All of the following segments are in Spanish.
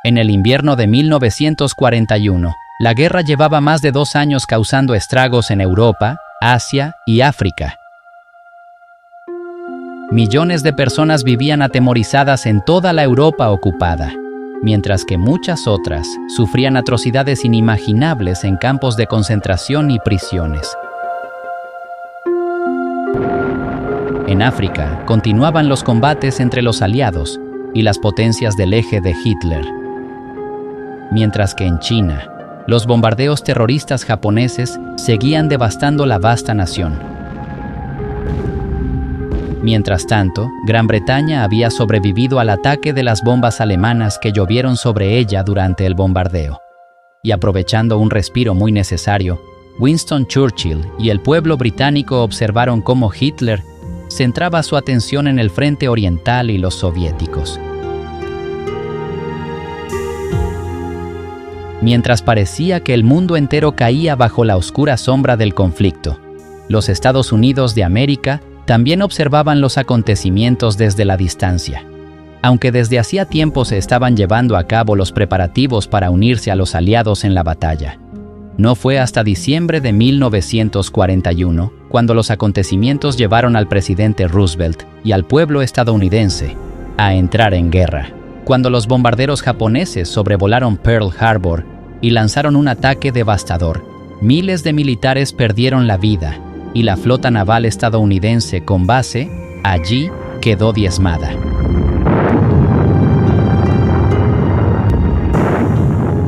En el invierno de 1941, la guerra llevaba más de 2 años causando estragos en Europa, Asia y África. Millones de personas vivían atemorizadas en toda la Europa ocupada, mientras que muchas otras sufrían atrocidades inimaginables en campos de concentración y prisiones. En África continuaban los combates entre los aliados y las potencias del eje de Hitler, mientras que en China, los bombardeos terroristas japoneses seguían devastando la vasta nación. Mientras tanto, Gran Bretaña había sobrevivido al ataque de las bombas alemanas que llovieron sobre ella durante el bombardeo. Y aprovechando un respiro muy necesario, Winston Churchill y el pueblo británico observaron cómo Hitler centraba su atención en el frente oriental y los soviéticos. Mientras parecía que el mundo entero caía bajo la oscura sombra del conflicto, los Estados Unidos de América también observaban los acontecimientos desde la distancia. Aunque desde hacía tiempo se estaban llevando a cabo los preparativos para unirse a los aliados en la batalla. No fue hasta diciembre de 1941 cuando los acontecimientos llevaron al presidente Roosevelt y al pueblo estadounidense a entrar en guerra, cuando los bombarderos japoneses sobrevolaron Pearl Harbor y lanzaron un ataque devastador. Miles de militares perdieron la vida y la flota naval estadounidense con base allí quedó diezmada.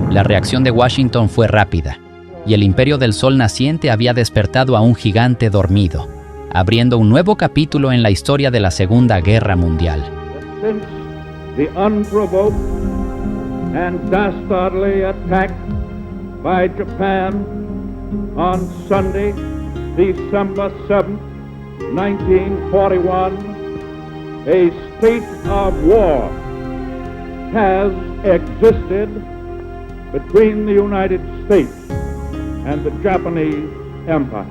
La reacción de Washington fue rápida, y el Imperio del Sol naciente había despertado a un gigante dormido, abriendo un nuevo capítulo en la historia de la Segunda Guerra Mundial. The unprovoked and dastardly attack by Japan on Sunday, December 7, 1941, a state of war has existed between the United States and the Japanese Empire.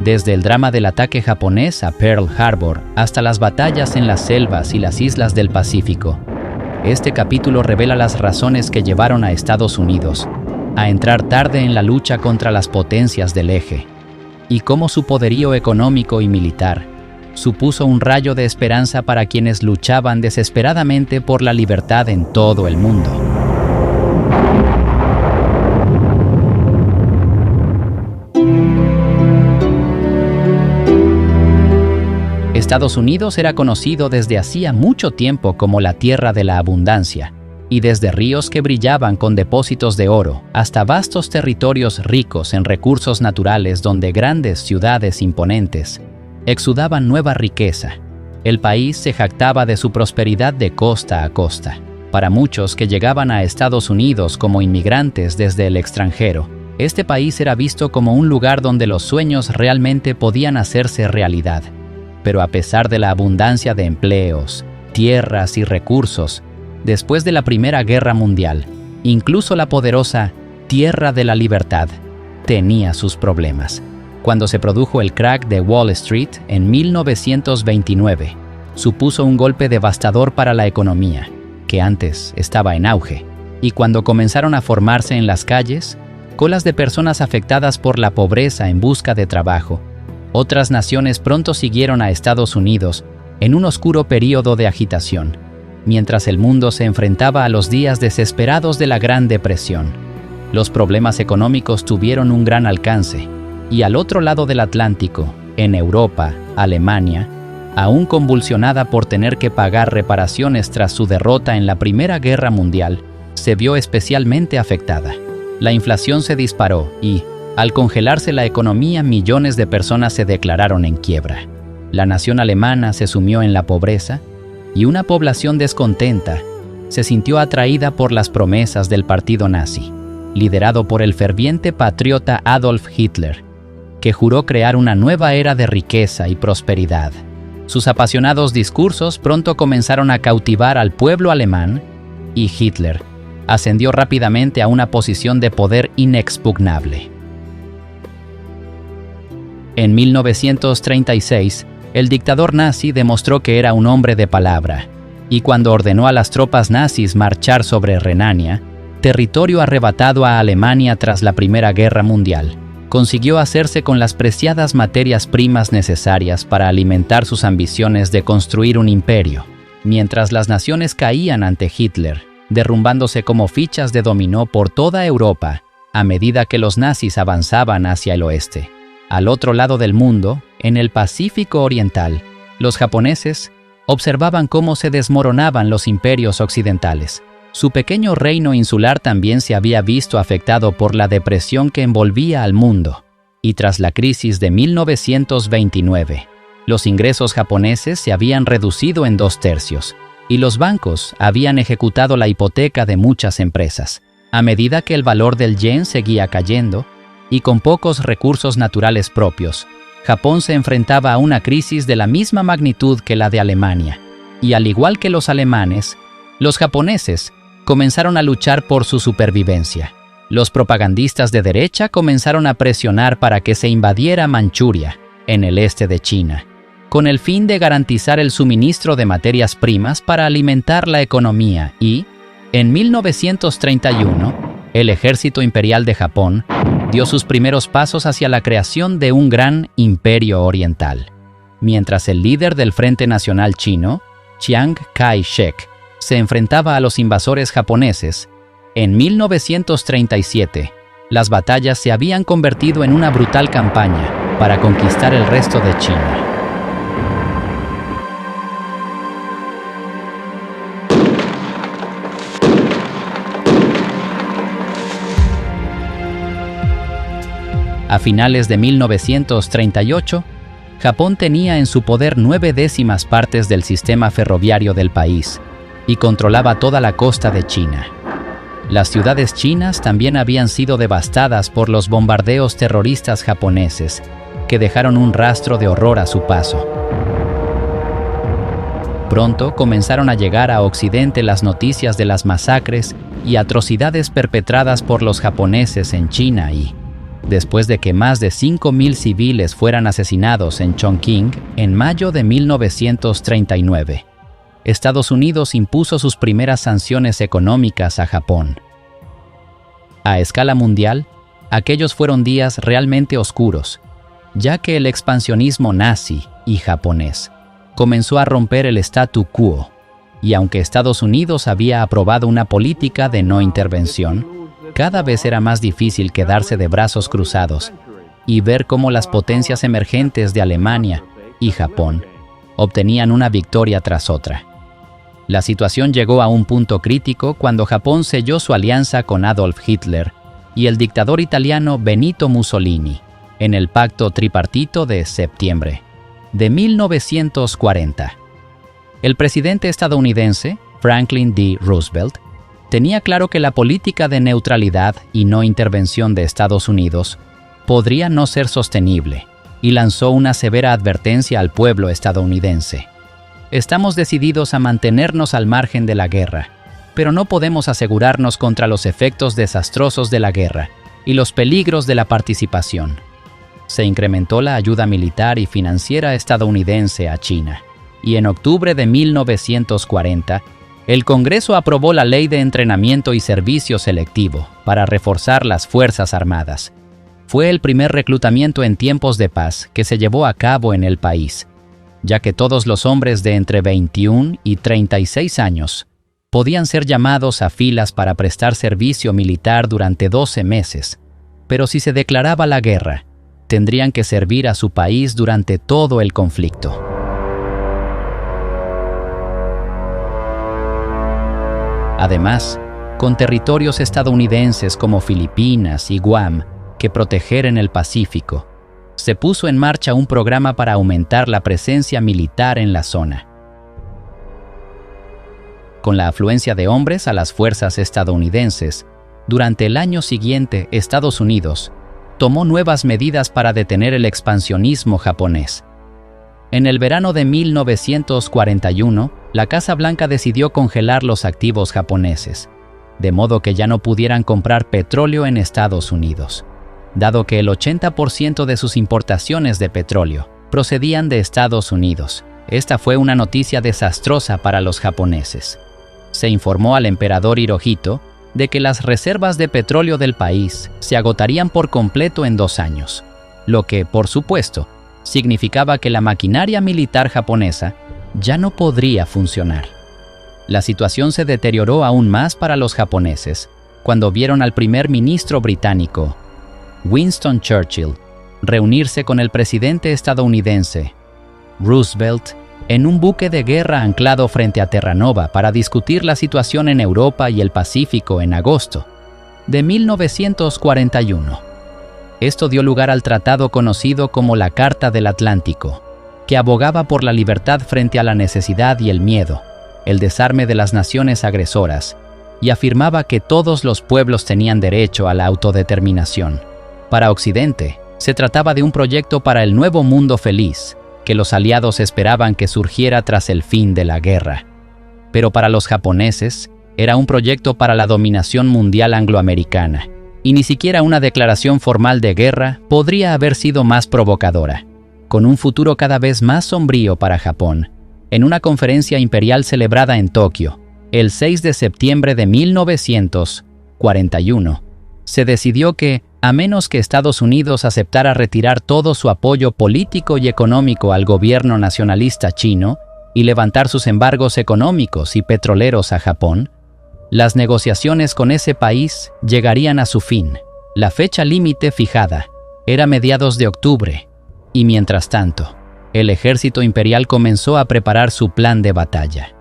Desde el drama del ataque japonés a Pearl Harbor hasta las batallas en las selvas y las islas del Pacífico, este capítulo revela las razones que llevaron a Estados Unidos a entrar tarde en la lucha contra las potencias del eje, y cómo su poderío económico y militar supuso un rayo de esperanza para quienes luchaban desesperadamente por la libertad en todo el mundo. Estados Unidos era conocido desde hacía mucho tiempo como la tierra de la abundancia, y desde ríos que brillaban con depósitos de oro hasta vastos territorios ricos en recursos naturales donde grandes ciudades imponentes exudaban nueva riqueza. El país se jactaba de su prosperidad de costa a costa. Para muchos que llegaban a Estados Unidos como inmigrantes desde el extranjero, este país era visto como un lugar donde los sueños realmente podían hacerse realidad. Pero a pesar de la abundancia de empleos, tierras y recursos, después de la Primera Guerra Mundial, incluso la poderosa Tierra de la Libertad tenía sus problemas. Cuando se produjo el crack de Wall Street en 1929, supuso un golpe devastador para la economía, que antes estaba en auge, y cuando comenzaron a formarse en las calles colas de personas afectadas por la pobreza en busca de trabajo, otras naciones pronto siguieron a Estados Unidos en un oscuro período de agitación, mientras el mundo se enfrentaba a los días desesperados de la Gran Depresión. Los problemas económicos tuvieron un gran alcance, y al otro lado del Atlántico, en Europa, Alemania, aún convulsionada por tener que pagar reparaciones tras su derrota en la Primera Guerra Mundial, se vio especialmente afectada. La inflación se disparó y, al congelarse la economía, millones de personas se declararon en quiebra. La nación alemana se sumió en la pobreza y una población descontenta se sintió atraída por las promesas del partido nazi, liderado por el ferviente patriota Adolf Hitler, que juró crear una nueva era de riqueza y prosperidad. Sus apasionados discursos pronto comenzaron a cautivar al pueblo alemán y Hitler ascendió rápidamente a una posición de poder inexpugnable. En 1936, el dictador nazi demostró que era un hombre de palabra y cuando ordenó a las tropas nazis marchar sobre Renania, territorio arrebatado a Alemania tras la Primera Guerra Mundial, consiguió hacerse con las preciadas materias primas necesarias para alimentar sus ambiciones de construir un imperio, mientras las naciones caían ante Hitler, derrumbándose como fichas de dominó por toda Europa, a medida que los nazis avanzaban hacia el oeste. Al otro lado del mundo, en el Pacífico Oriental, los japoneses observaban cómo se desmoronaban los imperios occidentales. Su pequeño reino insular también se había visto afectado por la depresión que envolvía al mundo, y tras la crisis de 1929, los ingresos japoneses se habían reducido en 2/3, y los bancos habían ejecutado la hipoteca de muchas empresas. A medida que el valor del yen seguía cayendo, y con pocos recursos naturales propios, Japón se enfrentaba a una crisis de la misma magnitud que la de Alemania, y al igual que los alemanes, los japoneses comenzaron a luchar por su supervivencia. Los propagandistas de derecha comenzaron a presionar para que se invadiera Manchuria, en el este de China, con el fin de garantizar el suministro de materias primas para alimentar la economía y, en 1931, el ejército imperial de Japón dio sus primeros pasos hacia la creación de un gran imperio oriental. Mientras el líder del Frente Nacional Chino, Chiang Kai-shek, se enfrentaba a los invasores japoneses, en 1937, las batallas se habían convertido en una brutal campaña para conquistar el resto de China. A finales de 1938, Japón tenía en su poder 9/10 partes del sistema ferroviario del país y controlaba toda la costa de China. Las ciudades chinas también habían sido devastadas por los bombardeos terroristas japoneses, que dejaron un rastro de horror a su paso. Pronto comenzaron a llegar a Occidente las noticias de las masacres y atrocidades perpetradas por los japoneses en China y, después de que más de 5.000 civiles fueran asesinados en Chongqing en mayo de 1939, Estados Unidos impuso sus primeras sanciones económicas a Japón. A escala mundial, aquellos fueron días realmente oscuros, ya que el expansionismo nazi y japonés comenzó a romper el statu quo, y aunque Estados Unidos había aprobado una política de no intervención, cada vez era más difícil quedarse de brazos cruzados y ver cómo las potencias emergentes de Alemania y Japón obtenían una victoria tras otra. La situación llegó a un punto crítico cuando Japón selló su alianza con Adolf Hitler y el dictador italiano Benito Mussolini en el Pacto Tripartito de septiembre de 1940. El presidente estadounidense, Franklin D. Roosevelt, tenía claro que la política de neutralidad y no intervención de Estados Unidos podría no ser sostenible, y lanzó una severa advertencia al pueblo estadounidense. Estamos decididos a mantenernos al margen de la guerra, pero no podemos asegurarnos contra los efectos desastrosos de la guerra y los peligros de la participación. Se incrementó la ayuda militar y financiera estadounidense a China, y en octubre de 1940, el Congreso aprobó la Ley de Entrenamiento y Servicio Selectivo para reforzar las Fuerzas Armadas. Fue el primer reclutamiento en tiempos de paz que se llevó a cabo en el país, ya que todos los hombres de entre 21 y 36 años podían ser llamados a filas para prestar servicio militar durante 12 meses, pero si se declaraba la guerra, tendrían que servir a su país durante todo el conflicto. Además, con territorios estadounidenses como Filipinas y Guam que proteger en el Pacífico, se puso en marcha un programa para aumentar la presencia militar en la zona. Con la afluencia de hombres a las fuerzas estadounidenses, durante el año siguiente Estados Unidos tomó nuevas medidas para detener el expansionismo japonés. En el verano de 1941, la Casa Blanca decidió congelar los activos japoneses, de modo que ya no pudieran comprar petróleo en Estados Unidos, dado que el 80% de sus importaciones de petróleo procedían de Estados Unidos. Esta fue una noticia desastrosa para los japoneses. Se informó al emperador Hirohito de que las reservas de petróleo del país se agotarían por completo en 2 años, lo que, por supuesto, significaba que la maquinaria militar japonesa ya no podría funcionar. La situación se deterioró aún más para los japoneses cuando vieron al primer ministro británico, Winston Churchill, reunirse con el presidente estadounidense, Roosevelt, en un buque de guerra anclado frente a Terranova para discutir la situación en Europa y el Pacífico en agosto de 1941. Esto dio lugar al tratado conocido como la Carta del Atlántico, que abogaba por la libertad frente a la necesidad y el miedo, el desarme de las naciones agresoras, y afirmaba que todos los pueblos tenían derecho a la autodeterminación. Para Occidente, se trataba de un proyecto para el nuevo mundo feliz, que los aliados esperaban que surgiera tras el fin de la guerra. Pero para los japoneses, era un proyecto para la dominación mundial angloamericana, y ni siquiera una declaración formal de guerra podría haber sido más provocadora. Con un futuro cada vez más sombrío para Japón, en una conferencia imperial celebrada en Tokio, el 6 de septiembre de 1941, se decidió que, a menos que Estados Unidos aceptara retirar todo su apoyo político y económico al gobierno nacionalista chino y levantar sus embargos económicos y petroleros a Japón, las negociaciones con ese país llegarían a su fin. La fecha límite fijada era mediados de octubre, y mientras tanto, el ejército imperial comenzó a preparar su plan de batalla.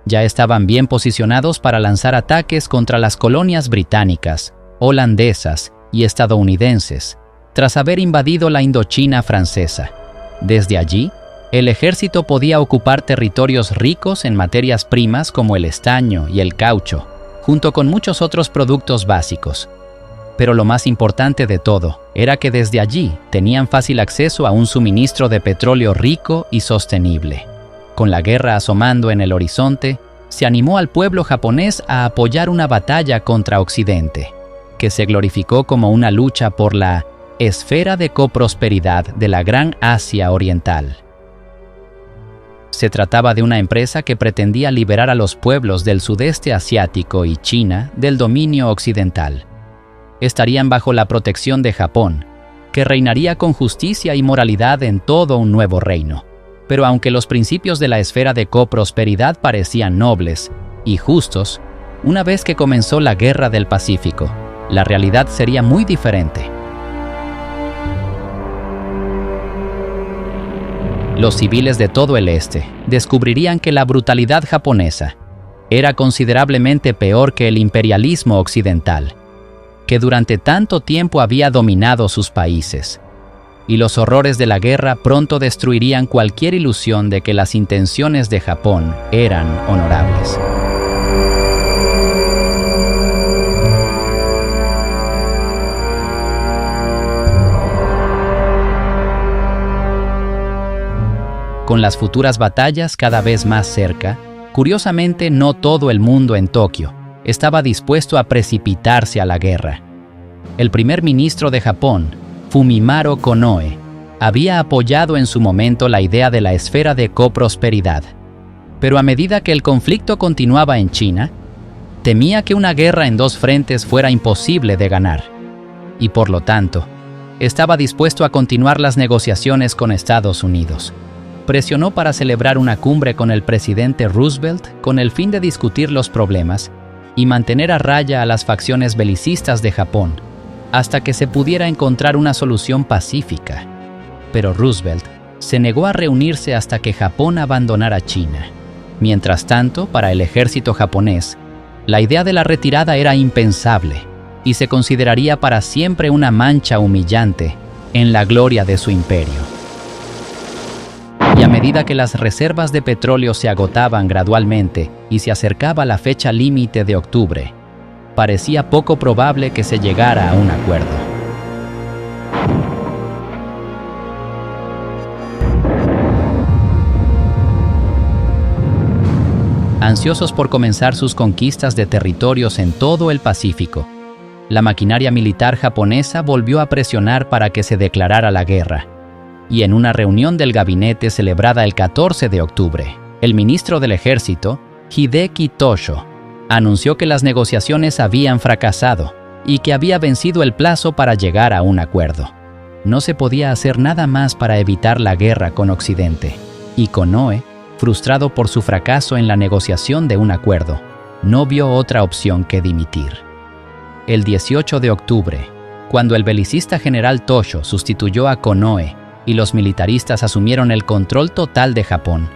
Ya estaban bien posicionados para lanzar ataques contra las colonias británicas, holandesas y estadounidenses, tras haber invadido la Indochina francesa. Desde allí, el ejército podía ocupar territorios ricos en materias primas como el estaño y el caucho, junto con muchos otros productos básicos. Pero lo más importante de todo era que desde allí tenían fácil acceso a un suministro de petróleo rico y sostenible. Con la guerra asomando en el horizonte, se animó al pueblo japonés a apoyar una batalla contra Occidente, que se glorificó como una lucha por la esfera de coprosperidad de la Gran Asia Oriental. Se trataba de una empresa que pretendía liberar a los pueblos del sudeste asiático y China del dominio occidental. Estarían bajo la protección de Japón, que reinaría con justicia y moralidad en todo un nuevo reino. Pero aunque los principios de la esfera de coprosperidad parecían nobles y justos, una vez que comenzó la Guerra del Pacífico, la realidad sería muy diferente. Los civiles de todo el este descubrirían que la brutalidad japonesa era considerablemente peor que el imperialismo occidental, que durante tanto tiempo había dominado sus países, y los horrores de la guerra pronto destruirían cualquier ilusión de que las intenciones de Japón eran honorables. Con las futuras batallas cada vez más cerca, curiosamente no todo el mundo en Tokio estaba dispuesto a precipitarse a la guerra. El primer ministro de Japón, Fumimaro Konoe, había apoyado en su momento la idea de la esfera de coprosperidad, pero a medida que el conflicto continuaba en China, temía que una guerra en 2 frentes fuera imposible de ganar, y por lo tanto, estaba dispuesto a continuar las negociaciones con Estados Unidos. Presionó para celebrar una cumbre con el presidente Roosevelt con el fin de discutir los problemas y mantener a raya a las facciones belicistas de Japón, hasta que se pudiera encontrar una solución pacífica. Pero Roosevelt se negó a reunirse hasta que Japón abandonara China. Mientras tanto, para el ejército japonés, la idea de la retirada era impensable y se consideraría para siempre una mancha humillante en la gloria de su imperio. Y a medida que las reservas de petróleo se agotaban gradualmente y se acercaba la fecha límite de octubre, parecía poco probable que se llegara a un acuerdo. Ansiosos por comenzar sus conquistas de territorios en todo el Pacífico, la maquinaria militar japonesa volvió a presionar para que se declarara la guerra. y en una reunión del gabinete celebrada el 14 de octubre, el ministro del Ejército, Hideki Toshio, anunció que las negociaciones habían fracasado y que había vencido el plazo para llegar a un acuerdo. No se podía hacer nada más para evitar la guerra con Occidente, y Konoe, frustrado por su fracaso en la negociación de un acuerdo, no vio otra opción que dimitir. El 18 de octubre, cuando el belicista general Toshio sustituyó a Konoe y los militaristas asumieron el control total de Japón,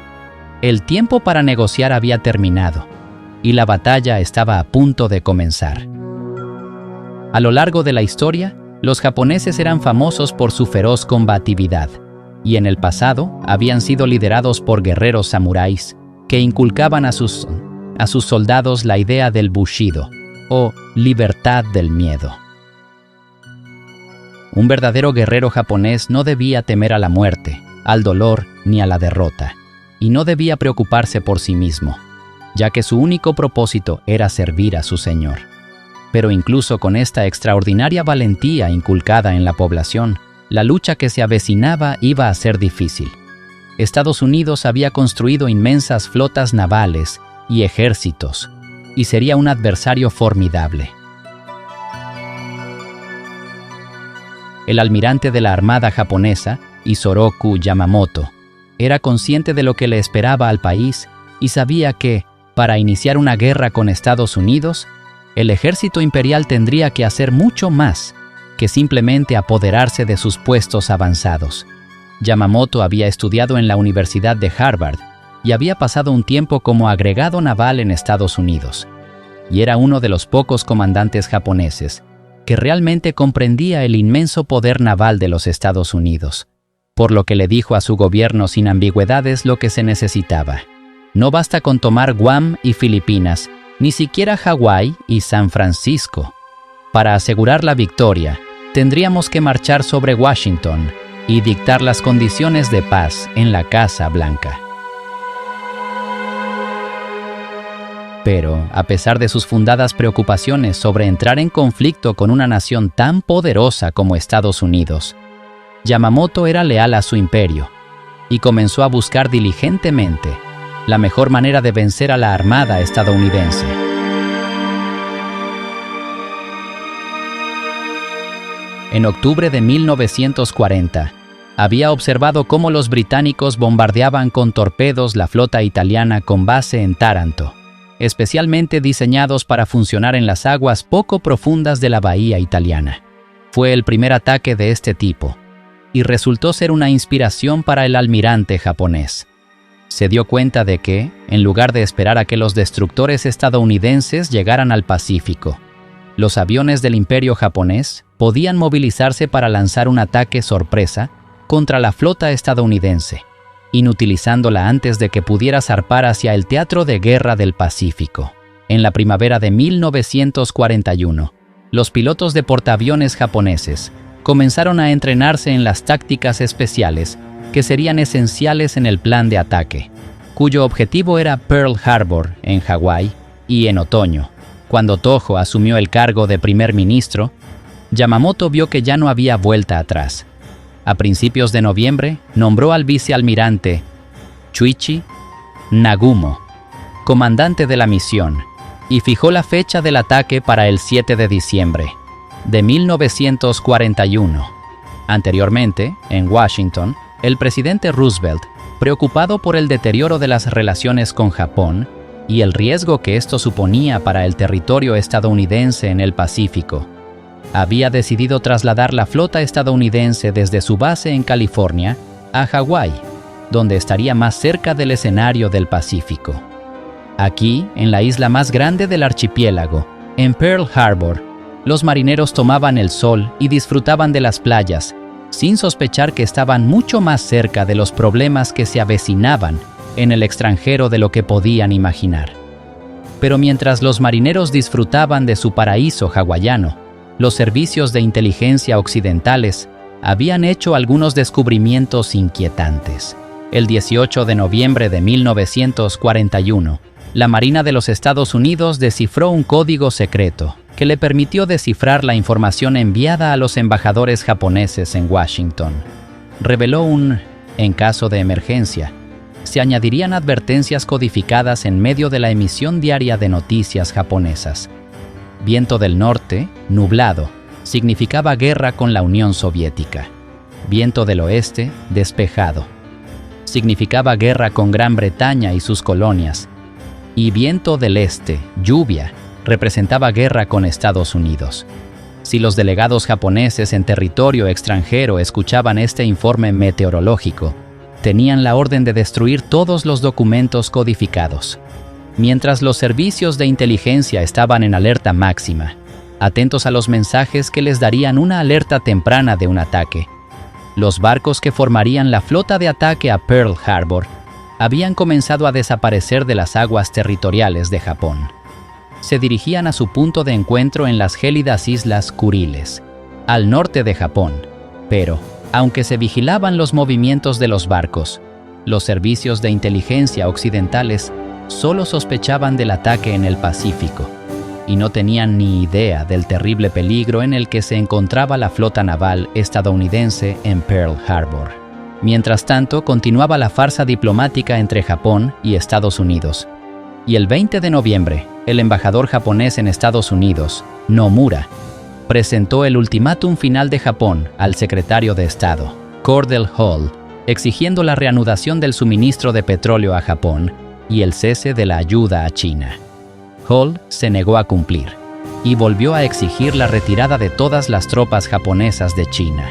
el tiempo para negociar había terminado y la batalla estaba a punto de comenzar. A lo largo de la historia, los japoneses eran famosos por su feroz combatividad, y en el pasado habían sido liderados por guerreros samuráis que inculcaban a sus soldados la idea del Bushido, o libertad del miedo. Un verdadero guerrero japonés no debía temer a la muerte, al dolor ni a la derrota, y no debía preocuparse por sí mismo, ya que su único propósito era servir a su señor. Pero incluso con esta extraordinaria valentía inculcada en la población, la lucha que se avecinaba iba a ser difícil. Estados Unidos había construido inmensas flotas navales y ejércitos, y sería un adversario formidable. El almirante de la Armada japonesa, Isoroku Yamamoto, era consciente de lo que le esperaba al país y sabía que, para iniciar una guerra con Estados Unidos, el ejército imperial tendría que hacer mucho más que simplemente apoderarse de sus puestos avanzados. Yamamoto había estudiado en la Universidad de Harvard y había pasado un tiempo como agregado naval en Estados Unidos, y era uno de los pocos comandantes japoneses que realmente comprendía el inmenso poder naval de los Estados Unidos, por lo que le dijo a su gobierno sin ambigüedades lo que se necesitaba. No basta con tomar Guam y Filipinas, ni siquiera Hawái y San Francisco. Para asegurar la victoria, tendríamos que marchar sobre Washington y dictar las condiciones de paz en la Casa Blanca. Pero, a pesar de sus fundadas preocupaciones sobre entrar en conflicto con una nación tan poderosa como Estados Unidos, Yamamoto era leal a su imperio y comenzó a buscar diligentemente la mejor manera de vencer a la Armada estadounidense. En octubre de 1940, había observado cómo los británicos bombardeaban con torpedos la flota italiana con base en Taranto, especialmente diseñados para funcionar en las aguas poco profundas de la bahía italiana. Fue el primer ataque de este tipo, y resultó ser una inspiración para el almirante japonés. Se dio cuenta de que, en lugar de esperar a que los destructores estadounidenses llegaran al Pacífico, los aviones del Imperio japonés podían movilizarse para lanzar un ataque sorpresa contra la flota estadounidense, inutilizándola antes de que pudiera zarpar hacia el teatro de guerra del Pacífico. En la primavera de 1941, los pilotos de portaaviones japoneses comenzaron a entrenarse en las tácticas especiales que serían esenciales en el plan de ataque, cuyo objetivo era Pearl Harbor, en Hawái, y en otoño, cuando Tojo asumió el cargo de primer ministro, Yamamoto vio que ya no había vuelta atrás. A principios de noviembre, nombró al vicealmirante Chuichi Nagumo comandante de la misión y fijó la fecha del ataque para el 7 de diciembre de 1941. Anteriormente, en Washington, el presidente Roosevelt, preocupado por el deterioro de las relaciones con Japón y el riesgo que esto suponía para el territorio estadounidense en el Pacífico, había decidido trasladar la flota estadounidense desde su base en California a Hawái, donde estaría más cerca del escenario del Pacífico. Aquí, en la isla más grande del archipiélago, en Pearl Harbor, los marineros tomaban el sol y disfrutaban de las playas, sin sospechar que estaban mucho más cerca de los problemas que se avecinaban en el extranjero de lo que podían imaginar. Pero mientras los marineros disfrutaban de su paraíso hawaiano, los servicios de inteligencia occidentales habían hecho algunos descubrimientos inquietantes. El 18 de noviembre de 1941, la Marina de los Estados Unidos descifró un código secreto que le permitió descifrar la información enviada a los embajadores japoneses en Washington. reveló en caso de emergencia, se añadirían advertencias codificadas en medio de la emisión diaria de noticias japonesas. Viento del norte, nublado, significaba guerra con la Unión Soviética. Viento del oeste, despejado, significaba guerra con Gran Bretaña y sus colonias. Y viento del este, lluvia, representaba guerra con Estados Unidos. Si los delegados japoneses en territorio extranjero escuchaban este informe meteorológico, tenían la orden de destruir todos los documentos codificados. Mientras los servicios de inteligencia estaban en alerta máxima, atentos a los mensajes que les darían una alerta temprana de un ataque, los barcos que formarían la flota de ataque a Pearl Harbor habían comenzado a desaparecer de las aguas territoriales de Japón. Se dirigían a su punto de encuentro en las gélidas islas Kuriles, al norte de Japón, pero, aunque se vigilaban los movimientos de los barcos, los servicios de inteligencia occidentales solo sospechaban del ataque en el Pacífico y no tenían ni idea del terrible peligro en el que se encontraba la flota naval estadounidense en Pearl Harbor. Mientras tanto, continuaba la farsa diplomática entre Japón y Estados Unidos. Y el 20 de noviembre, el embajador japonés en Estados Unidos, Nomura, presentó el ultimátum final de Japón al secretario de Estado, Cordell Hull, exigiendo la reanudación del suministro de petróleo a Japón y el cese de la ayuda a China. Hull se negó a cumplir y volvió a exigir la retirada de todas las tropas japonesas de China.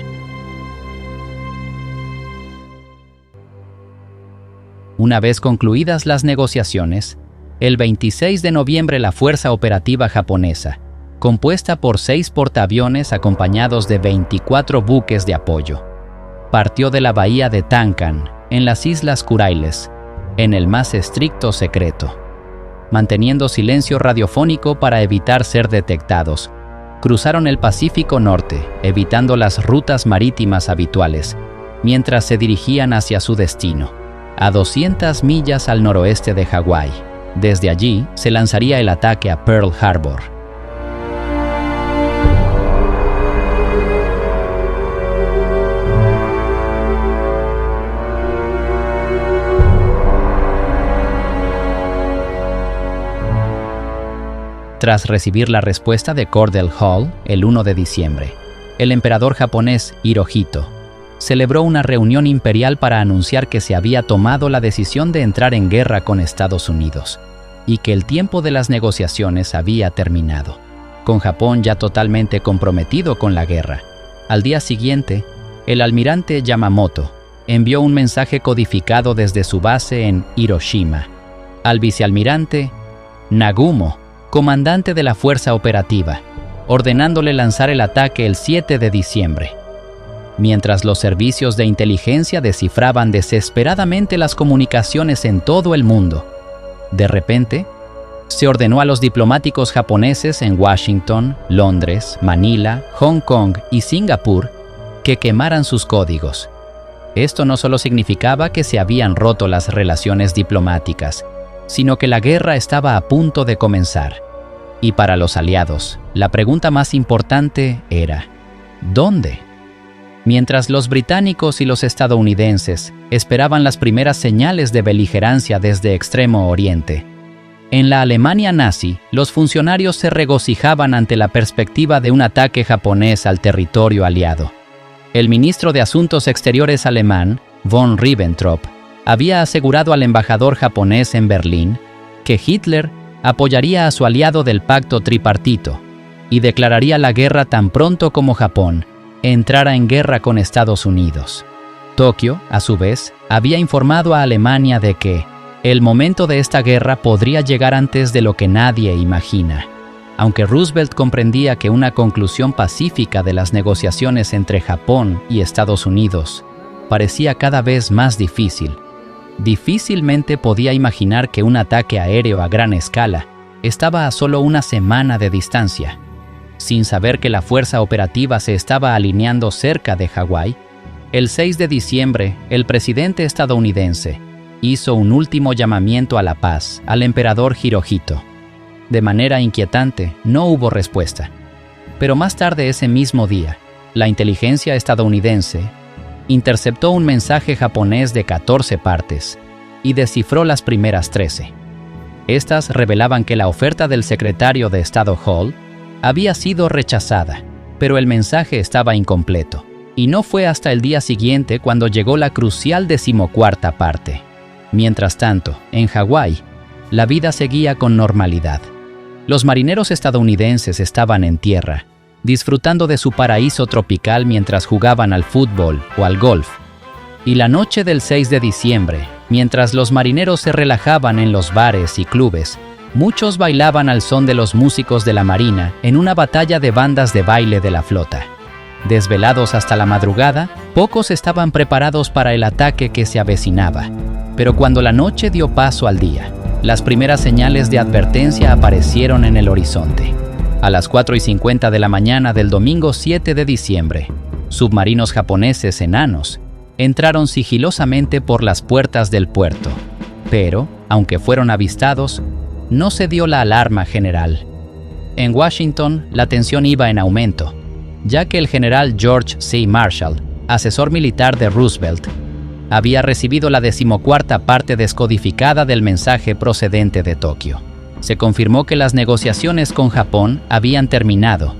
Una vez concluidas las negociaciones, el 26 de noviembre la Fuerza Operativa Japonesa, compuesta por 6 portaaviones acompañados de 24 buques de apoyo, partió de la bahía de Tankan, en las Islas Kuriles, en el más estricto secreto. Manteniendo silencio radiofónico para evitar ser detectados, cruzaron el Pacífico Norte, evitando las rutas marítimas habituales, mientras se dirigían hacia su destino, a 200 millas al noroeste de Hawái. Desde allí se lanzaría el ataque a Pearl Harbor. Tras recibir la respuesta de Cordell Hull el 1 de diciembre, el emperador japonés Hirohito celebró una reunión imperial para anunciar que se había tomado la decisión de entrar en guerra con Estados Unidos y que el tiempo de las negociaciones había terminado, con Japón ya totalmente comprometido con la guerra. Al día siguiente, el almirante Yamamoto envió un mensaje codificado desde su base en Hiroshima al vicealmirante Nagumo, comandante de la fuerza operativa, ordenándole lanzar el ataque el 7 de diciembre. Mientras los servicios de inteligencia descifraban desesperadamente las comunicaciones en todo el mundo, de repente, se ordenó a los diplomáticos japoneses en Washington, Londres, Manila, Hong Kong y Singapur que quemaran sus códigos. Esto no solo significaba que se habían roto las relaciones diplomáticas, sino que la guerra estaba a punto de comenzar. Y para los aliados, la pregunta más importante era, ¿dónde? Mientras los británicos y los estadounidenses esperaban las primeras señales de beligerancia desde Extremo Oriente, en la Alemania nazi, los funcionarios se regocijaban ante la perspectiva de un ataque japonés al territorio aliado. El ministro de Asuntos Exteriores alemán, von Ribbentrop, había asegurado al embajador japonés en Berlín que Hitler apoyaría a su aliado del pacto tripartito y declararía la guerra tan pronto como Japón entrara en guerra con Estados Unidos. Tokio, a su vez, había informado a Alemania de que el momento de esta guerra podría llegar antes de lo que nadie imagina. Aunque Roosevelt comprendía que una conclusión pacífica de las negociaciones entre Japón y Estados Unidos parecía cada vez más difícil, difícilmente podía imaginar que un ataque aéreo a gran escala estaba a solo una semana de distancia. Sin saber que la fuerza operativa se estaba alineando cerca de Hawái, el 6 de diciembre, el presidente estadounidense hizo un último llamamiento a la paz al emperador Hirohito. De manera inquietante, no hubo respuesta. Pero más tarde ese mismo día, la inteligencia estadounidense interceptó un mensaje japonés de 14 partes y descifró las primeras 13. Estas revelaban que la oferta del secretario de Estado Hall había sido rechazada, pero el mensaje estaba incompleto, y no fue hasta el día siguiente cuando llegó la crucial 14ª parte. Mientras tanto, en Hawái, la vida seguía con normalidad. Los marineros estadounidenses estaban en tierra, disfrutando de su paraíso tropical mientras jugaban al fútbol o al golf. Y la noche del 6 de diciembre, mientras los marineros se relajaban en los bares y clubes, muchos bailaban al son de los músicos de la marina en una batalla de bandas de baile de la flota. Desvelados hasta la madrugada, pocos estaban preparados para el ataque que se avecinaba. Pero cuando la noche dio paso al día, las primeras señales de advertencia aparecieron en el horizonte. A las 4:50 de la mañana del domingo 7 de diciembre, submarinos japoneses enanos entraron sigilosamente por las puertas del puerto. Pero, aunque fueron avistados, no se dio la alarma general. En Washington, la tensión iba en aumento, ya que el general George C. Marshall, asesor militar de Roosevelt, había recibido la 14ª parte descodificada del mensaje procedente de Tokio. Se confirmó que las negociaciones con Japón habían terminado,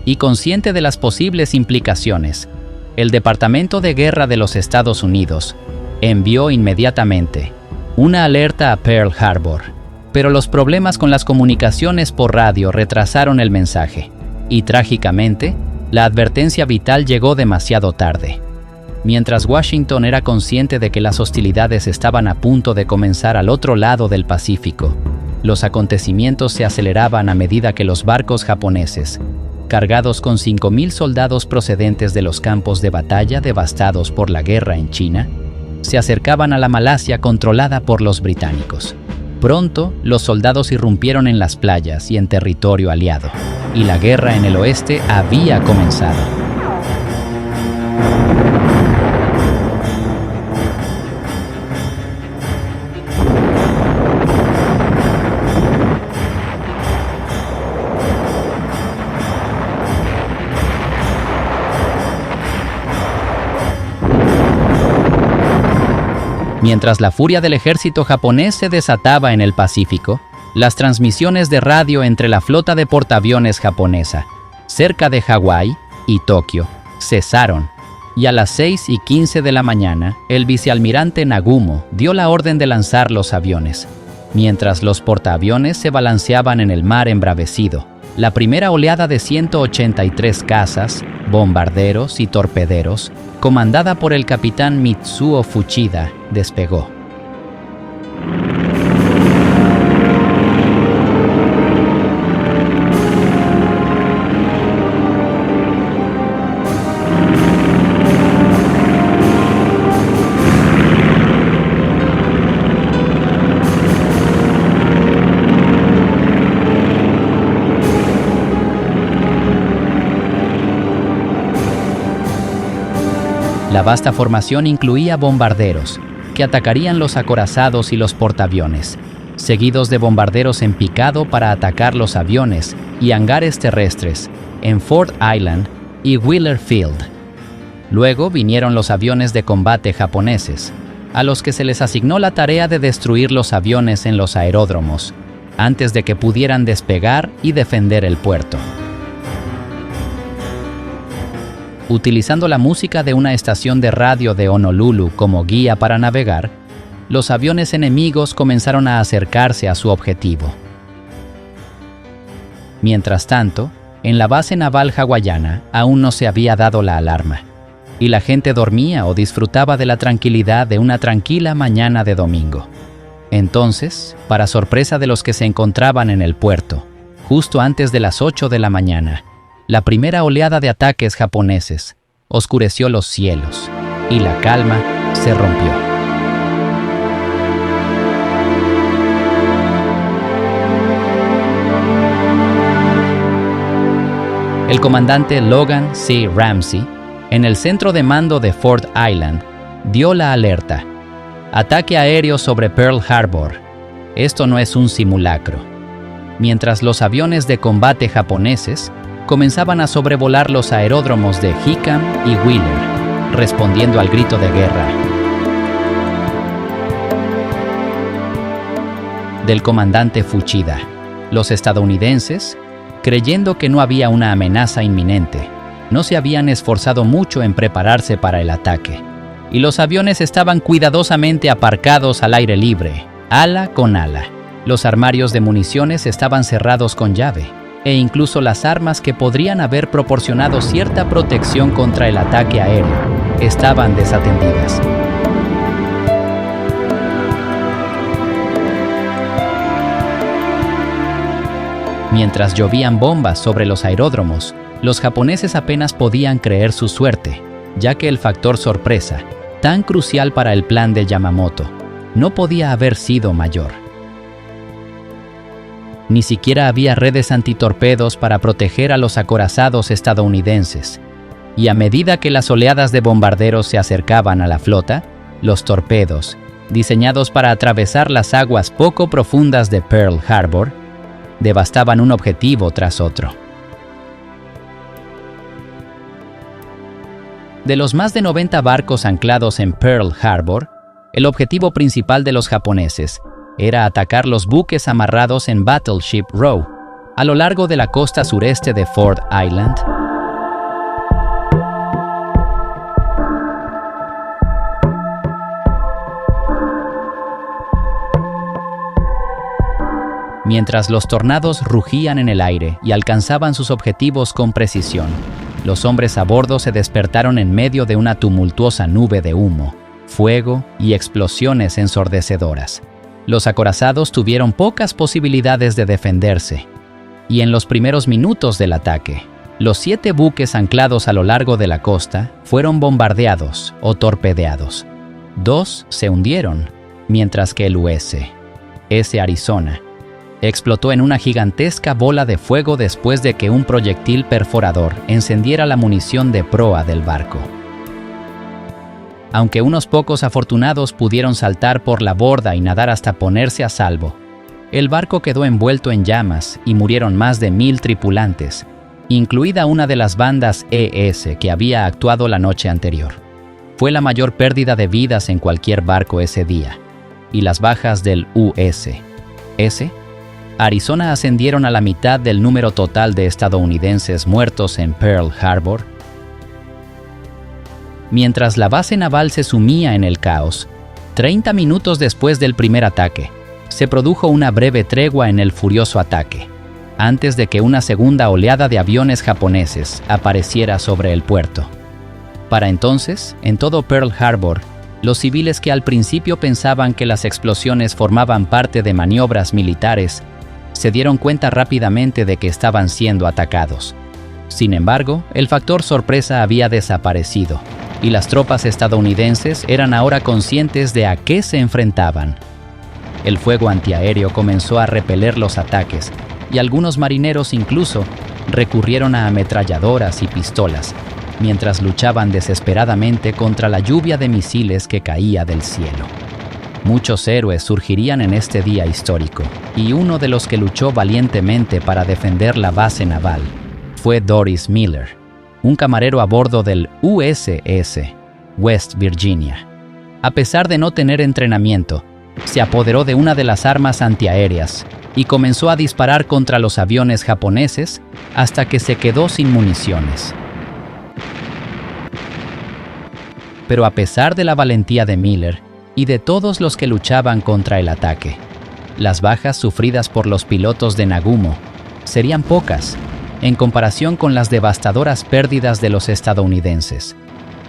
y consciente de las posibles implicaciones, el Departamento de Guerra de los Estados Unidos envió inmediatamente una alerta a Pearl Harbor, pero los problemas con las comunicaciones por radio retrasaron el mensaje, y trágicamente, la advertencia vital llegó demasiado tarde. Mientras Washington era consciente de que las hostilidades estaban a punto de comenzar al otro lado del Pacífico, los acontecimientos se aceleraban a medida que los barcos japoneses, cargados con 5,000 soldados procedentes de los campos de batalla devastados por la guerra en China, se acercaban a la Malasia controlada por los británicos. Pronto, los soldados irrumpieron en las playas y en territorio aliado, y la guerra en el oeste había comenzado. Mientras la furia del ejército japonés se desataba en el Pacífico, las transmisiones de radio entre la flota de portaaviones japonesa, cerca de Hawái y Tokio, cesaron, y a las 6:15 de la mañana, el vicealmirante Nagumo dio la orden de lanzar los aviones. Mientras los portaaviones se balanceaban en el mar embravecido, la primera oleada de 183 cazas, bombarderos y torpederos, comandada por el capitán Mitsuo Fuchida, despegó. La vasta formación incluía bombarderos, que atacarían los acorazados y los portaaviones, seguidos de bombarderos en picado para atacar los aviones y hangares terrestres en Ford Island y Wheeler Field. Luego vinieron los aviones de combate japoneses, a los que se les asignó la tarea de destruir los aviones en los aeródromos, antes de que pudieran despegar y defender el puerto. Utilizando la música de una estación de radio de Honolulu como guía para navegar, los aviones enemigos comenzaron a acercarse a su objetivo. Mientras tanto, en la base naval hawaiana aún no se había dado la alarma, y la gente dormía o disfrutaba de la tranquilidad de una tranquila mañana de domingo. Entonces, para sorpresa de los que se encontraban en el puerto, justo antes de las 8 de la mañana, la primera oleada de ataques japoneses oscureció los cielos y la calma se rompió. El comandante Logan C. Ramsey, en el centro de mando de Ford Island, dio la alerta: ataque aéreo sobre Pearl Harbor. Esto no es un simulacro. Mientras los aviones de combate japoneses comenzaban a sobrevolar los aeródromos de Hickam y Wheeler, respondiendo al grito de guerra del comandante Fuchida. Los estadounidenses, creyendo que no había una amenaza inminente, no se habían esforzado mucho en prepararse para el ataque, y los aviones estaban cuidadosamente aparcados al aire libre, ala con ala. Los armarios de municiones estaban cerrados con llave, e incluso las armas que podrían haber proporcionado cierta protección contra el ataque aéreo estaban desatendidas. Mientras llovían bombas sobre los aeródromos, los japoneses apenas podían creer su suerte, ya que el factor sorpresa, tan crucial para el plan de Yamamoto, no podía haber sido mayor. Ni siquiera había redes antitorpedos para proteger a los acorazados estadounidenses, y a medida que las oleadas de bombarderos se acercaban a la flota, los torpedos, diseñados para atravesar las aguas poco profundas de Pearl Harbor, devastaban un objetivo tras otro. De los más de 90 barcos anclados en Pearl Harbor, el objetivo principal de los japoneses era atacar los buques amarrados en Battleship Row, a lo largo de la costa sureste de Ford Island. Mientras los tornados rugían en el aire y alcanzaban sus objetivos con precisión, los hombres a bordo se despertaron en medio de una tumultuosa nube de humo, fuego y explosiones ensordecedoras. Los acorazados tuvieron pocas posibilidades de defenderse, y en los primeros minutos del ataque, los 7 buques anclados a lo largo de la costa fueron bombardeados o torpedeados. 2 se hundieron, mientras que el USS Arizona explotó en una gigantesca bola de fuego después de que un proyectil perforador encendiera la munición de proa del barco. Aunque unos pocos afortunados pudieron saltar por la borda y nadar hasta ponerse a salvo, el barco quedó envuelto en llamas y murieron más de 1000 tripulantes, incluida una de las bandas ES que había actuado la noche anterior. Fue la mayor pérdida de vidas en cualquier barco ese día, y las bajas del USS Arizona ascendieron a la mitad del número total de estadounidenses muertos en Pearl Harbor. Mientras la base naval se sumía en el caos, 30 minutos después del primer ataque, se produjo una breve tregua en el furioso ataque, antes de que una segunda oleada de aviones japoneses apareciera sobre el puerto. Para entonces, en todo Pearl Harbor, los civiles que al principio pensaban que las explosiones formaban parte de maniobras militares, se dieron cuenta rápidamente de que estaban siendo atacados. Sin embargo, el factor sorpresa había desaparecido, y las tropas estadounidenses eran ahora conscientes de a qué se enfrentaban. El fuego antiaéreo comenzó a repeler los ataques, y algunos marineros incluso recurrieron a ametralladoras y pistolas, mientras luchaban desesperadamente contra la lluvia de misiles que caía del cielo. Muchos héroes surgirían en este día histórico, y uno de los que luchó valientemente para defender la base naval fue Doris Miller, un camarero a bordo del USS West Virginia. A pesar de no tener entrenamiento, se apoderó de una de las armas antiaéreas y comenzó a disparar contra los aviones japoneses hasta que se quedó sin municiones. Pero a pesar de la valentía de Miller y de todos los que luchaban contra el ataque, las bajas sufridas por los pilotos de Nagumo serían pocas en comparación con las devastadoras pérdidas de los estadounidenses.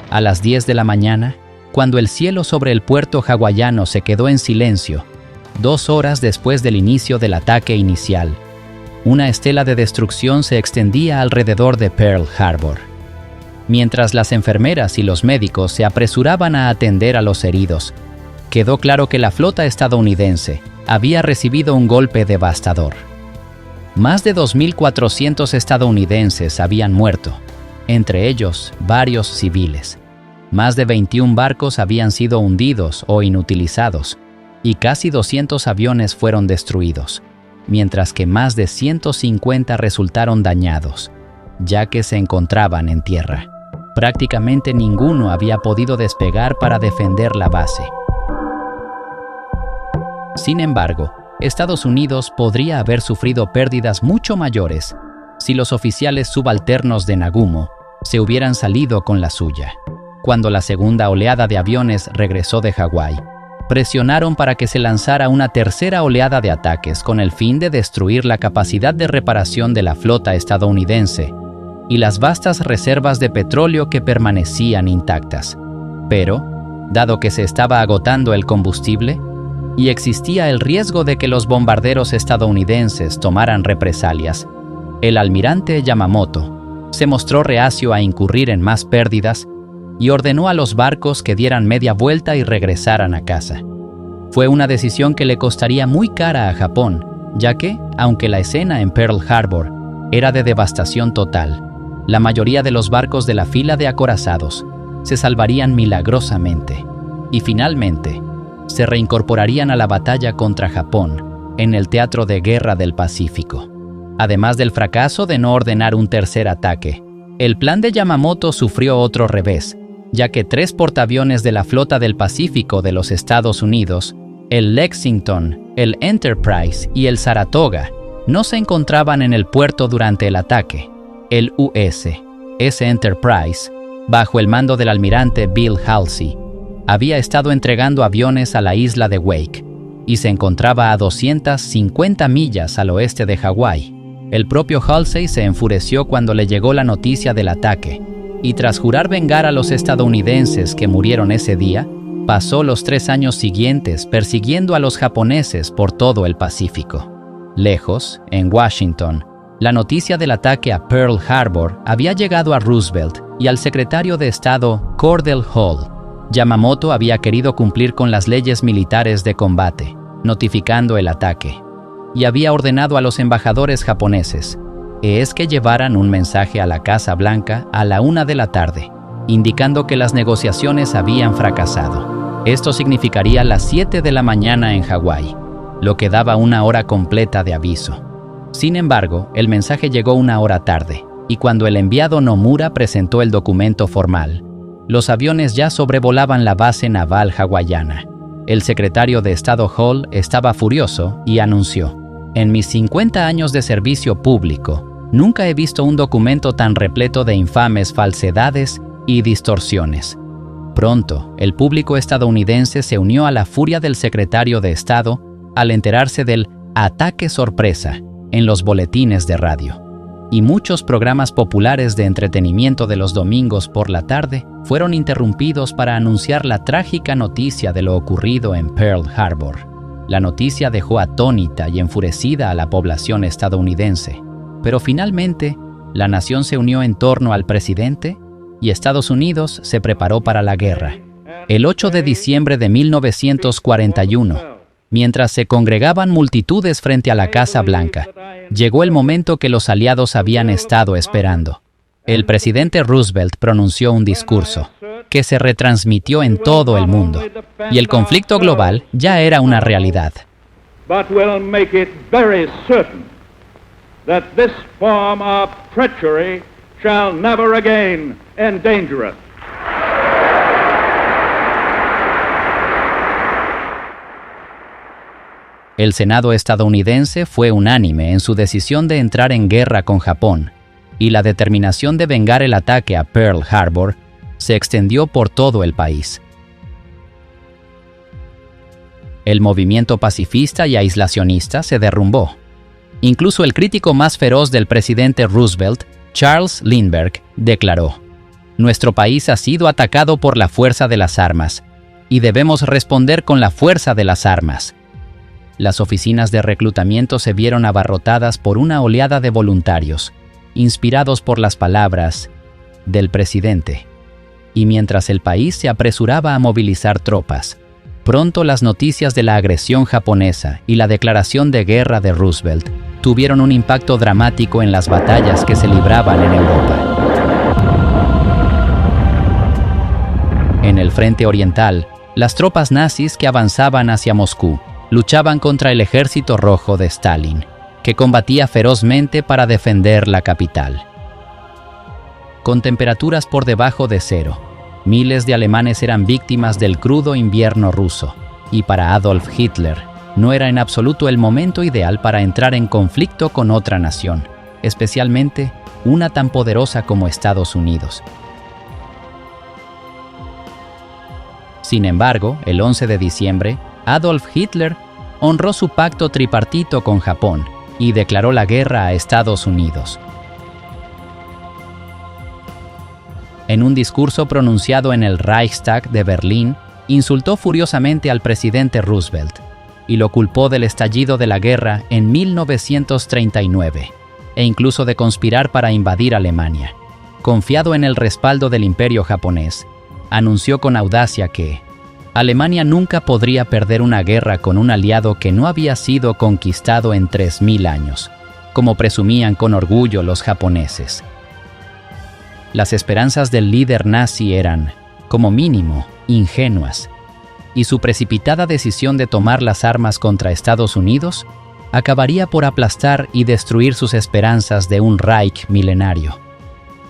A las 10 de la mañana, cuando el cielo sobre el puerto hawaiano se quedó en silencio, 2 horas después del inicio del ataque inicial, una estela de destrucción se extendía alrededor de Pearl Harbor. Mientras las enfermeras y los médicos se apresuraban a atender a los heridos, quedó claro que la flota estadounidense había recibido un golpe devastador. Más de 2.400 estadounidenses habían muerto, entre ellos varios civiles. Más de 21 barcos habían sido hundidos o inutilizados, y casi 200 aviones fueron destruidos, mientras que más de 150 resultaron dañados, ya que se encontraban en tierra. Prácticamente ninguno había podido despegar para defender la base. Sin embargo, Estados Unidos podría haber sufrido pérdidas mucho mayores si los oficiales subalternos de Nagumo se hubieran salido con la suya. Cuando la segunda oleada de aviones regresó de Hawái, presionaron para que se lanzara una tercera oleada de ataques con el fin de destruir la capacidad de reparación de la flota estadounidense y las vastas reservas de petróleo que permanecían intactas. Pero, dado que se estaba agotando el combustible y existía el riesgo de que los bombarderos estadounidenses tomaran represalias, el almirante Yamamoto se mostró reacio a incurrir en más pérdidas y ordenó a los barcos que dieran media vuelta y regresaran a casa. Fue una decisión que le costaría muy cara a Japón, ya que, aunque la escena en Pearl Harbor era de devastación total, la mayoría de los barcos de la fila de acorazados se salvarían milagrosamente y finalmente se reincorporarían a la batalla contra Japón en el Teatro de Guerra del Pacífico. Además del fracaso de no ordenar un tercer ataque, el plan de Yamamoto sufrió otro revés, ya que 3 portaaviones de la Flota del Pacífico de los Estados Unidos, el Lexington, el Enterprise y el Saratoga, no se encontraban en el puerto durante el ataque. El USS Enterprise, bajo el mando del almirante Bill Halsey, había estado entregando aviones a la isla de Wake y se encontraba a 250 millas al oeste de Hawái. El propio Halsey se enfureció cuando le llegó la noticia del ataque y tras jurar vengar a los estadounidenses que murieron ese día, pasó los 3 años siguientes persiguiendo a los japoneses por todo el Pacífico. Lejos, en Washington, la noticia del ataque a Pearl Harbor había llegado a Roosevelt y al secretario de Estado Cordell Hull. Yamamoto había querido cumplir con las leyes militares de combate, notificando el ataque, y había ordenado a los embajadores japoneses que llevaran un mensaje a la Casa Blanca a la 1 de la tarde, indicando que las negociaciones habían fracasado. Esto significaría las 7 de la mañana en Hawái, lo que daba 1 hora completa de aviso. Sin embargo, el mensaje llegó 1 hora tarde, y cuando el enviado Nomura presentó el documento formal, los aviones ya sobrevolaban la base naval hawaiana. El secretario de Estado Hull estaba furioso y anunció: «En mis 50 años de servicio público, nunca he visto un documento tan repleto de infames falsedades y distorsiones». Pronto, el público estadounidense se unió a la furia del secretario de Estado al enterarse del ataque sorpresa en los boletines de radio. Y muchos programas populares de entretenimiento de los domingos por la tarde fueron interrumpidos para anunciar la trágica noticia de lo ocurrido en Pearl Harbor. La noticia dejó atónita y enfurecida a la población estadounidense, pero finalmente la nación se unió en torno al presidente y Estados Unidos se preparó para la guerra. El 8 de diciembre de 1941, mientras se congregaban multitudes frente a la Casa Blanca, llegó el momento que los aliados habían estado esperando. El presidente Roosevelt pronunció un discurso que se retransmitió en todo el mundo, y el conflicto global ya era una realidad. But will make it very certain that this form of treachery shall never again endanger us. El Senado estadounidense fue unánime en su decisión de entrar en guerra con Japón, y la determinación de vengar el ataque a Pearl Harbor se extendió por todo el país. El movimiento pacifista y aislacionista se derrumbó. Incluso el crítico más feroz del presidente Roosevelt, Charles Lindbergh, declaró: «Nuestro país ha sido atacado por la fuerza de las armas, y debemos responder con la fuerza de las armas». Las oficinas de reclutamiento se vieron abarrotadas por una oleada de voluntarios, inspirados por las palabras del presidente. Y mientras el país se apresuraba a movilizar tropas, pronto las noticias de la agresión japonesa y la declaración de guerra de Roosevelt tuvieron un impacto dramático en las batallas que se libraban en Europa. En el frente oriental, las tropas nazis que avanzaban hacia Moscú luchaban contra el Ejército Rojo de Stalin, que combatía ferozmente para defender la capital. con temperaturas por debajo de cero. Miles de alemanes eran víctimas del crudo invierno ruso, y para Adolf Hitler no era en absoluto el momento ideal para entrar en conflicto con otra nación, especialmente una tan poderosa como Estados Unidos. Sin embargo, el 11 de diciembre, Adolf Hitler honró su pacto tripartito con Japón y declaró la guerra a Estados Unidos. En un discurso pronunciado en el Reichstag de Berlín, insultó furiosamente al presidente Roosevelt y lo culpó del estallido de la guerra en 1939 e incluso de conspirar para invadir Alemania. Confiado en el respaldo del Imperio japonés, anunció con audacia que Alemania nunca podría perder una guerra con un aliado que no había sido conquistado en 3000 años, como presumían con orgullo los japoneses. Las esperanzas del líder nazi eran, como mínimo, ingenuas, y su precipitada decisión de tomar las armas contra Estados Unidos acabaría por aplastar y destruir sus esperanzas de un Reich milenario.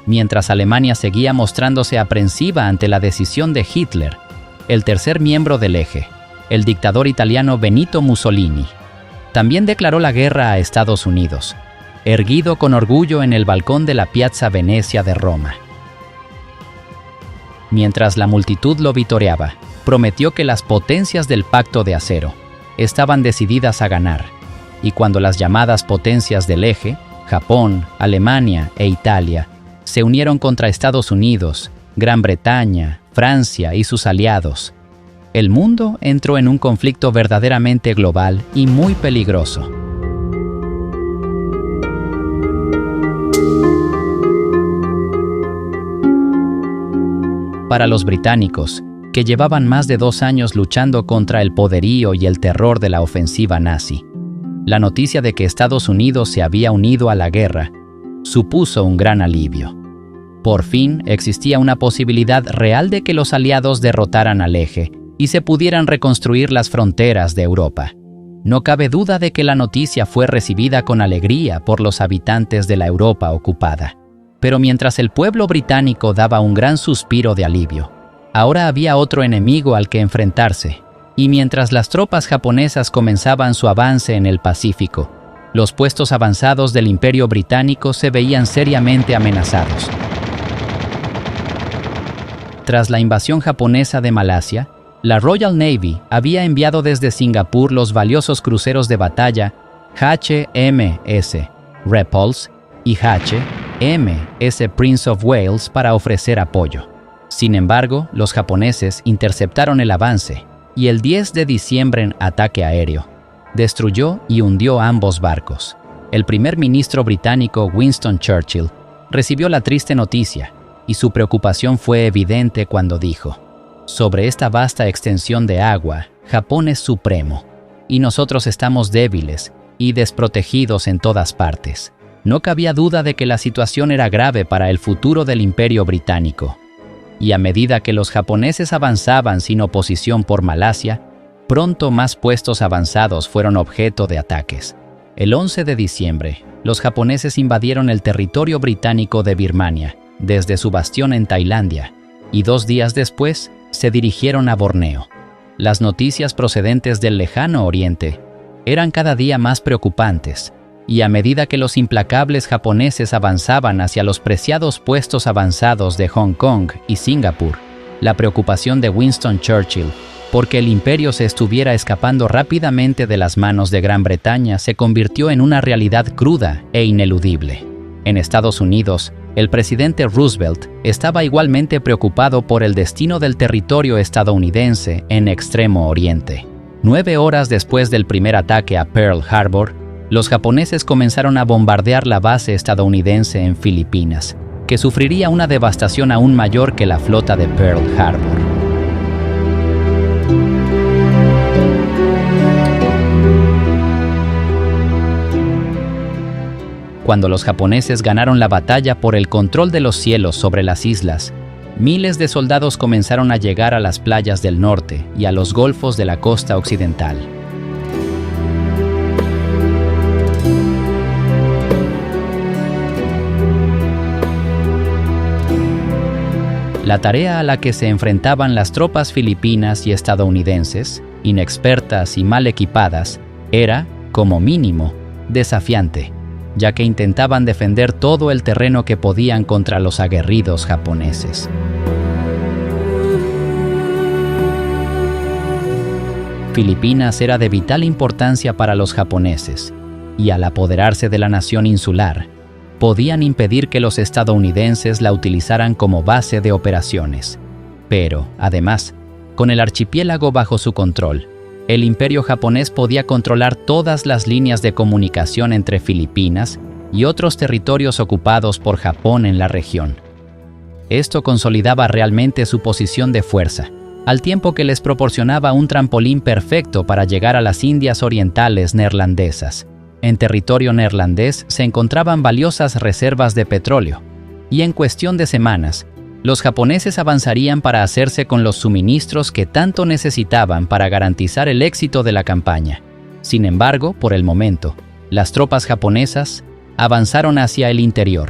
Mientras Alemania seguía mostrándose aprensiva ante la decisión de Hitler, el tercer miembro del Eje, el dictador italiano Benito Mussolini, también declaró la guerra a Estados Unidos, erguido con orgullo en el balcón de la Piazza Venezia de Roma. Mientras la multitud lo vitoreaba, prometió que las potencias del Pacto de Acero estaban decididas a ganar, y cuando las llamadas potencias del Eje, Japón, Alemania e Italia, se unieron contra Estados Unidos, Gran Bretaña, Francia y sus aliados, el mundo entró en un conflicto verdaderamente global y muy peligroso. Para los británicos, que llevaban más de 2 años luchando contra el poderío y el terror de la ofensiva nazi, la noticia de que Estados Unidos se había unido a la guerra supuso un gran alivio. Por fin existía una posibilidad real de que los aliados derrotaran al Eje y se pudieran reconstruir las fronteras de Europa. No cabe duda de que la noticia fue recibida con alegría por los habitantes de la Europa ocupada. Pero mientras el pueblo británico daba un gran suspiro de alivio, ahora había otro enemigo al que enfrentarse, y mientras las tropas japonesas comenzaban su avance en el Pacífico, los puestos avanzados del Imperio Británico se veían seriamente amenazados. Tras la invasión japonesa de Malasia, la Royal Navy había enviado desde Singapur los valiosos cruceros de batalla HMS Repulse y HMS Prince of Wales para ofrecer apoyo. Sin embargo, los japoneses interceptaron el avance y el 10 de diciembre en ataque aéreo destruyó y hundió ambos barcos. El primer ministro británico Winston Churchill recibió la triste noticia y su preocupación fue evidente cuando dijo: sobre esta vasta extensión de agua, Japón es supremo, y nosotros estamos débiles y desprotegidos en todas partes. No cabía duda de que la situación era grave para el futuro del Imperio Británico. Y a medida que los japoneses avanzaban sin oposición por Malasia, pronto más puestos avanzados fueron objeto de ataques. El 11 de diciembre, los japoneses invadieron el territorio británico de Birmania, desde su bastión en Tailandia, y 2 días después se dirigieron a Borneo. Las noticias procedentes del lejano oriente eran cada día más preocupantes, y a medida que los implacables japoneses avanzaban hacia los preciados puestos avanzados de Hong Kong y Singapur, la preocupación de Winston Churchill porque el imperio se estuviera escapando rápidamente de las manos de Gran Bretaña se convirtió en una realidad cruda e ineludible. En Estados Unidos, el presidente Roosevelt estaba igualmente preocupado por el destino del territorio estadounidense en Extremo Oriente. 9 horas después del primer ataque a Pearl Harbor, los japoneses comenzaron a bombardear la base estadounidense en Filipinas, que sufriría una devastación aún mayor que la flota de Pearl Harbor. Cuando los japoneses ganaron la batalla por el control de los cielos sobre las islas, miles de soldados comenzaron a llegar a las playas del norte y a los golfos de la costa occidental. La tarea a la que se enfrentaban las tropas filipinas y estadounidenses, inexpertas y mal equipadas, era, como mínimo, desafiante, ya que intentaban defender todo el terreno que podían contra los aguerridos japoneses. Filipinas era de vital importancia para los japoneses, y al apoderarse de la nación insular, podían impedir que los estadounidenses la utilizaran como base de operaciones. Pero, además, con el archipiélago bajo su control, el imperio japonés podía controlar todas las líneas de comunicación entre Filipinas y otros territorios ocupados por Japón en la región. Esto consolidaba realmente su posición de fuerza, al tiempo que les proporcionaba un trampolín perfecto para llegar a las Indias Orientales neerlandesas. En territorio neerlandés se encontraban valiosas reservas de petróleo, y en cuestión de semanas, los japoneses avanzarían para hacerse con los suministros que tanto necesitaban para garantizar el éxito de la campaña. Sin embargo, por el momento, las tropas japonesas avanzaron hacia el interior,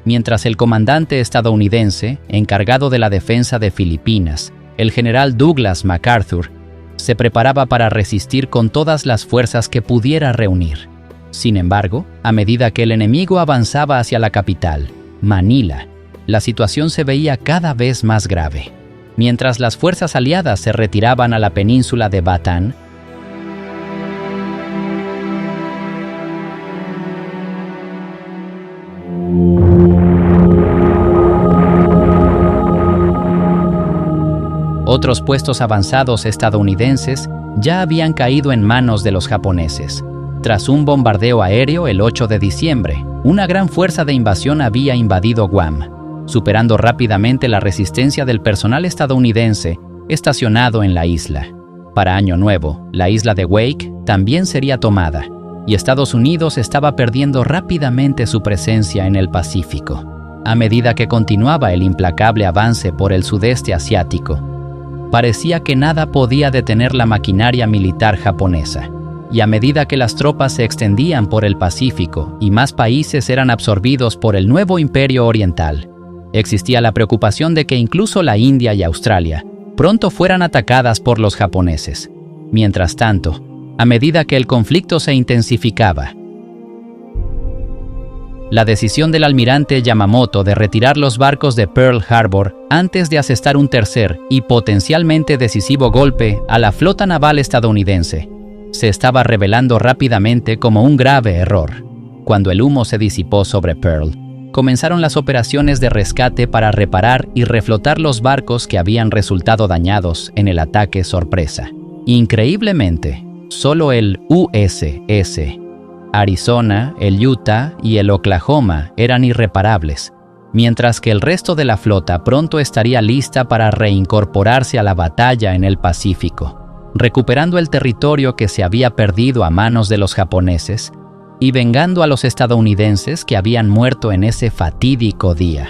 mientras el comandante estadounidense, encargado de la defensa de Filipinas, el general Douglas MacArthur, se preparaba para resistir con todas las fuerzas que pudiera reunir. Sin embargo, a medida que el enemigo avanzaba hacia la capital, Manila, la situación se veía cada vez más grave. Mientras las fuerzas aliadas se retiraban a la península de Bataan, otros puestos avanzados estadounidenses ya habían caído en manos de los japoneses. Tras un bombardeo aéreo el 8 de diciembre, una gran fuerza de invasión había invadido Guam, superando rápidamente la resistencia del personal estadounidense estacionado en la isla. Para Año Nuevo, la isla de Wake también sería tomada, y Estados Unidos estaba perdiendo rápidamente su presencia en el Pacífico. A medida que continuaba el implacable avance por el sudeste asiático, parecía que nada podía detener la maquinaria militar japonesa. Y a medida que las tropas se extendían por el Pacífico y más países eran absorbidos por el nuevo imperio oriental, existía la preocupación de que incluso la India y Australia pronto fueran atacadas por los japoneses. Mientras tanto, a medida que el conflicto se intensificaba, la decisión del almirante Yamamoto de retirar los barcos de Pearl Harbor antes de asestar un tercer y potencialmente decisivo golpe a la flota naval estadounidense se estaba revelando rápidamente como un grave error. Cuando el humo se disipó sobre Pearl, comenzaron las operaciones de rescate para reparar y reflotar los barcos que habían resultado dañados en el ataque sorpresa. Increíblemente, solo el USS Arizona, el Utah y el Oklahoma eran irreparables, mientras que el resto de la flota pronto estaría lista para reincorporarse a la batalla en el Pacífico, recuperando el territorio que se había perdido a manos de los japoneses y vengando a los estadounidenses que habían muerto en ese fatídico día.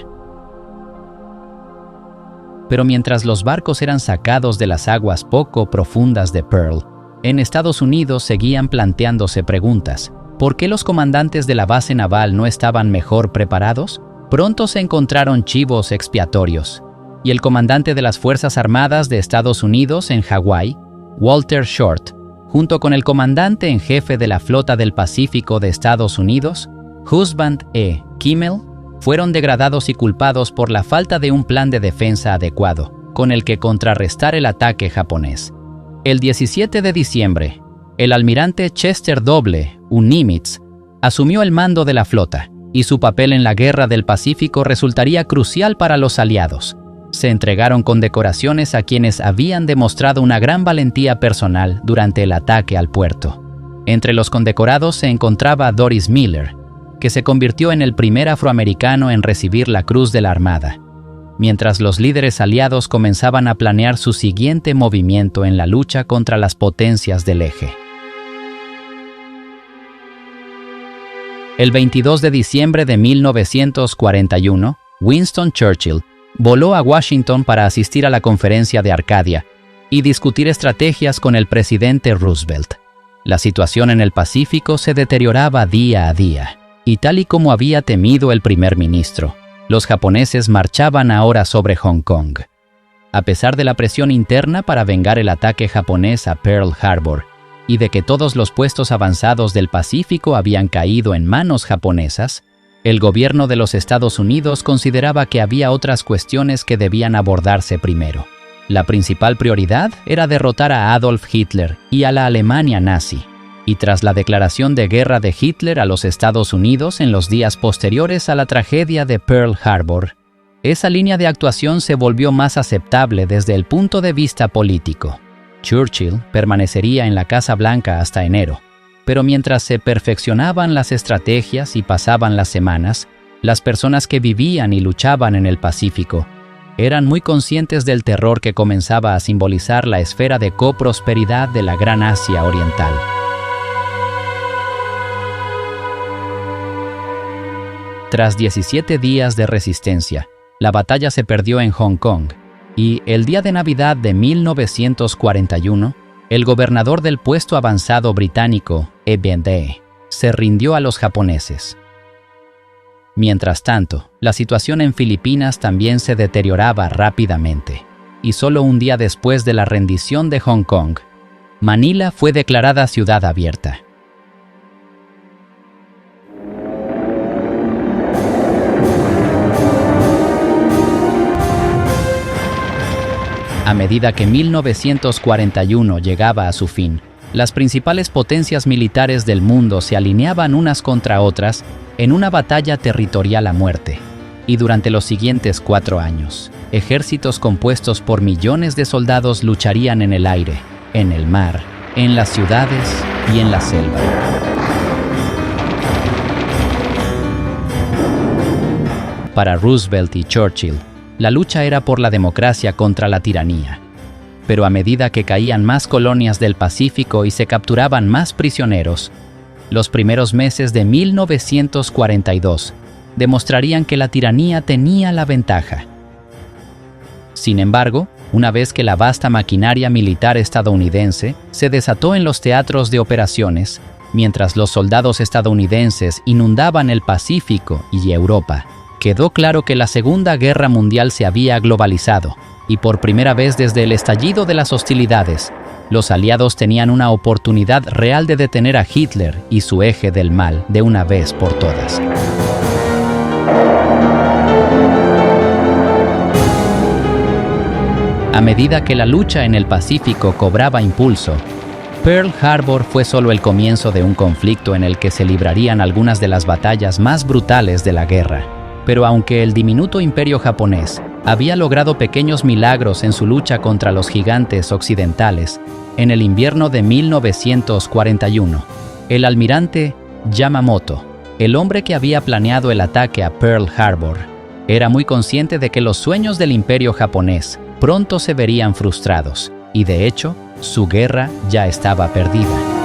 Pero mientras los barcos eran sacados de las aguas poco profundas de Pearl, en Estados Unidos seguían planteándose preguntas. ¿Por qué los comandantes de la base naval no estaban mejor preparados? Pronto se encontraron chivos expiatorios, y el comandante de las Fuerzas Armadas de Estados Unidos en Hawái, Walter Short, junto con el comandante en jefe de la Flota del Pacífico de Estados Unidos, Husband E. Kimmel, fueron degradados y culpados por la falta de un plan de defensa adecuado, con el que contrarrestar el ataque japonés. El 17 de diciembre, el almirante Chester W. Nimitz asumió el mando de la flota, y su papel en la Guerra del Pacífico resultaría crucial para los aliados. Se entregaron condecoraciones a quienes habían demostrado una gran valentía personal durante el ataque al puerto. Entre los condecorados se encontraba Doris Miller, que se convirtió en el primer afroamericano en recibir la Cruz de la Armada, mientras los líderes aliados comenzaban a planear su siguiente movimiento en la lucha contra las potencias del eje. El 22 de diciembre de 1941, Winston Churchill voló a Washington para asistir a la Conferencia de Arcadia y discutir estrategias con el presidente Roosevelt. La situación en el Pacífico se deterioraba día a día, y tal y como había temido el primer ministro, Los japoneses marchaban ahora sobre Hong Kong. A pesar de la presión interna para vengar el ataque japonés a Pearl Harbor y de que todos los puestos avanzados del Pacífico habían caído en manos japonesas, el gobierno de los Estados Unidos consideraba que había otras cuestiones que debían abordarse primero. La principal prioridad era derrotar a Adolf Hitler y a la Alemania nazi. Y tras la declaración de guerra de Hitler a los Estados Unidos en los días posteriores a la tragedia de Pearl Harbor, esa línea de actuación se volvió más aceptable desde el punto de vista político. Churchill permanecería en la Casa Blanca hasta enero, pero mientras se perfeccionaban las estrategias y pasaban las semanas, las personas que vivían y luchaban en el Pacífico eran muy conscientes del terror que comenzaba a simbolizar la esfera de coprosperidad de la Gran Asia Oriental. Tras 17 días de resistencia, la batalla se perdió en Hong Kong y, el día de Navidad de 1941, el gobernador del puesto avanzado británico, Eben Day, se rindió a los japoneses. Mientras tanto, la situación en Filipinas también se deterioraba rápidamente, y solo un día después de la rendición de Hong Kong, Manila fue declarada ciudad abierta. A medida que 1941 llegaba a su fin, las principales potencias militares del mundo se alineaban unas contra otras en una batalla territorial a muerte. Y durante los siguientes 4 años, ejércitos compuestos por millones de soldados lucharían en el aire, en el mar, en las ciudades y en la selva. Para Roosevelt y Churchill, la lucha era por la democracia contra la tiranía. Pero a medida que caían más colonias del Pacífico y se capturaban más prisioneros, los primeros meses de 1942 demostrarían que la tiranía tenía la ventaja. Sin embargo, una vez que la vasta maquinaria militar estadounidense se desató en los teatros de operaciones, mientras los soldados estadounidenses inundaban el Pacífico y Europa, quedó claro que la Segunda Guerra Mundial se había globalizado, y por primera vez desde el estallido de las hostilidades, los aliados tenían una oportunidad real de detener a Hitler y su eje del mal de una vez por todas. A medida que la lucha en el Pacífico cobraba impulso, Pearl Harbor fue solo el comienzo de un conflicto en el que se librarían algunas de las batallas más brutales de la guerra. Pero aunque el diminuto imperio japonés había logrado pequeños milagros en su lucha contra los gigantes occidentales, en el invierno de 1941, el almirante Yamamoto, el hombre que había planeado el ataque a Pearl Harbor, era muy consciente de que los sueños del imperio japonés pronto se verían frustrados, y de hecho, su guerra ya estaba perdida.